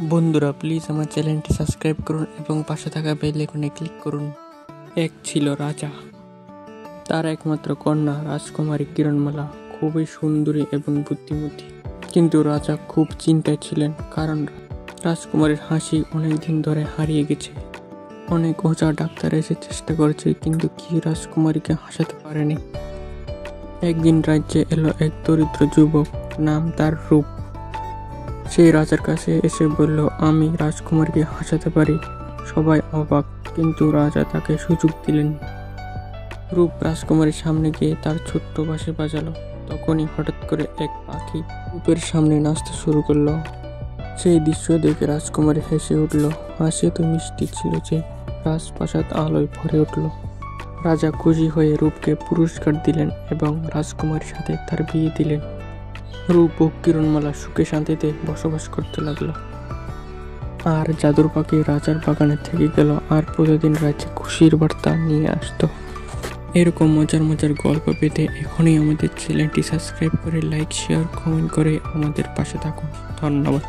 বন্ধুরা প্লিজ আমার চ্যানেলটি সাবস্ক্রাইব করুন এবং পাশে থাকা বেল আইকনে ক্লিক করুন। এক ছিল রাজা, তার একমাত্র কন্যা রাজকুমারী কিরণমালা খুবই সুন্দরী এবং বুদ্ধিমতী। কিন্তু রাজা খুব চিন্তায় ছিলেন, কারণ রাজকুমারীর হাসি অনেক দিন ধরে হারিয়ে গেছে। অনেক ওঝা ডাক্তার এসে চেষ্টা করেছে, কিন্তু কি রাজকুমারীকে হাসাতে পারেনি। একদিন রাজ্যে এলো এক দরিদ্র যুবক, নাম তার রূপ। সেই রাজার কাছে এসে বলল, আমি রাজকুমারীকে হাসাতে পারি। সবাই অবাক, কিন্তু রাজা তাকে সুযোগ দিলেন। রূপ রাজকুমারীর সামনে গিয়ে তার ছোট্ট বাঁশি বাজালো। তখনই হঠাৎ করে এক পাখি রূপের সামনে নাচতে শুরু করলো। সেই দৃশ্য দেখে রাজকুমারী হেসে উঠল। হাসি তো মিষ্টি ছিল যে রাজপ্রাসাদ আলোয় ভরে উঠল। রাজা খুশি হয়ে রূপকে পুরস্কার দিলেন এবং রাজকুমারীর সাথে তার বিয়ে দিলেন। রূপ ও কিরণমালা সুখে শান্তিতে বসবাস করতে লাগলো। আর জাদুর পাখি রাজার বাগানে থেকে গেল আর প্রতিদিন রাজ্যে খুশির বার্তা নিয়ে আসতো। এরকম মজার মজার গল্প পেতে এখনই আমাদের চ্যানেলটি সাবস্ক্রাইব করে লাইক শেয়ার কমেন্ট করে আমাদের পাশে থাকুন। ধন্যবাদ।